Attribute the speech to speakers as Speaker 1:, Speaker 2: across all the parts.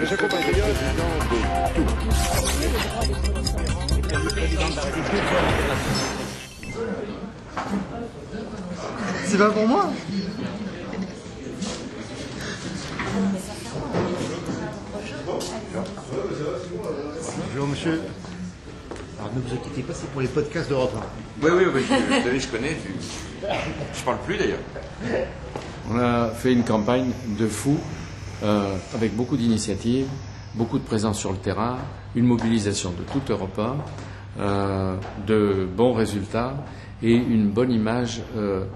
Speaker 1: Je j'accompagne d'ailleurs le président de
Speaker 2: C'est pas pour moi. Bonjour monsieur. Alors ne vous inquiétez pas, c'est pour les podcasts d'Europe 1.
Speaker 3: Oui, vous savez, je connais. Je parle plus d'ailleurs.
Speaker 4: On a fait une campagne de fou, avec beaucoup d'initiatives, beaucoup de présence sur le terrain, une mobilisation de toute Europe 1, de bons résultats et une bonne image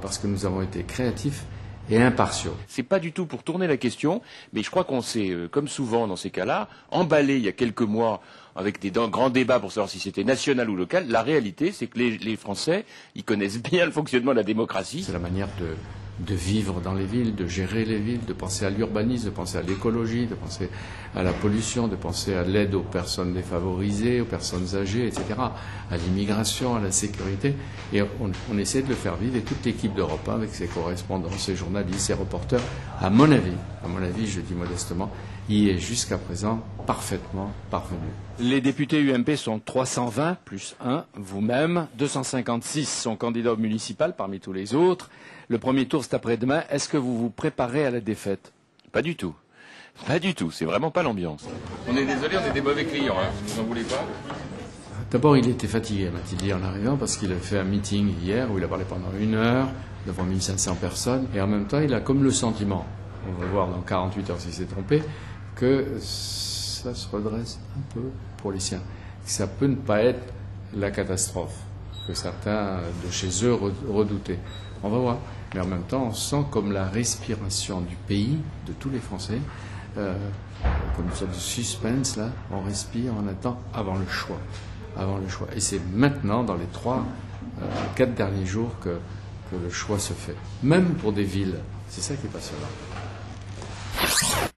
Speaker 4: parce que nous avons été créatifs et impartiaux.
Speaker 5: C'est pas du tout pour tourner la question, mais je crois qu'on s'est, comme souvent dans ces cas-là, emballé il y a quelques mois avec des grands débats pour savoir si c'était national ou local. La réalité, c'est que les Français, ils connaissent bien le fonctionnement de la démocratie.
Speaker 4: C'est la manière de vivre dans les villes, de gérer les villes, de penser à l'urbanisme, de penser à l'écologie, de penser à la pollution, de penser à l'aide aux personnes défavorisées, aux personnes âgées, etc., à l'immigration, à la sécurité. Et on essaie de le faire vivre. Et toute l'équipe d'Europe 1, avec ses correspondants, ses journalistes, ses reporters, à mon avis, je dis modestement, y est jusqu'à présent parfaitement parvenu.
Speaker 5: Les députés UMP sont 320 plus 1, vous-même. 256 sont candidats au municipal parmi tous les autres. Le premier tour, c'est après-demain. Est-ce que vous vous préparez à la défaite?
Speaker 3: Pas du tout. Pas du tout. C'est vraiment pas l'ambiance. On est désolé, on est des mauvais clients. Hein. Vous n'en voulez pas?
Speaker 4: D'abord, il était fatigué, m'a-t-il dit en arrivant, parce qu'il a fait un meeting hier où il a parlé pendant 1 heure devant 1500 personnes. Et en même temps, il a comme le sentiment, on va voir dans 48 heures s'il s'est trompé, que ça se redresse un peu pour les siens. Ça peut ne pas être la catastrophe que certains de chez eux redoutaient. On va voir. Mais en même temps, on sent comme la respiration du pays, de tous les Français, comme une sorte de suspense, là, on respire, on attend avant le choix. Et c'est maintenant, dans les 4 derniers jours, que le choix se fait. Même pour des villes. C'est ça qui est passionnant.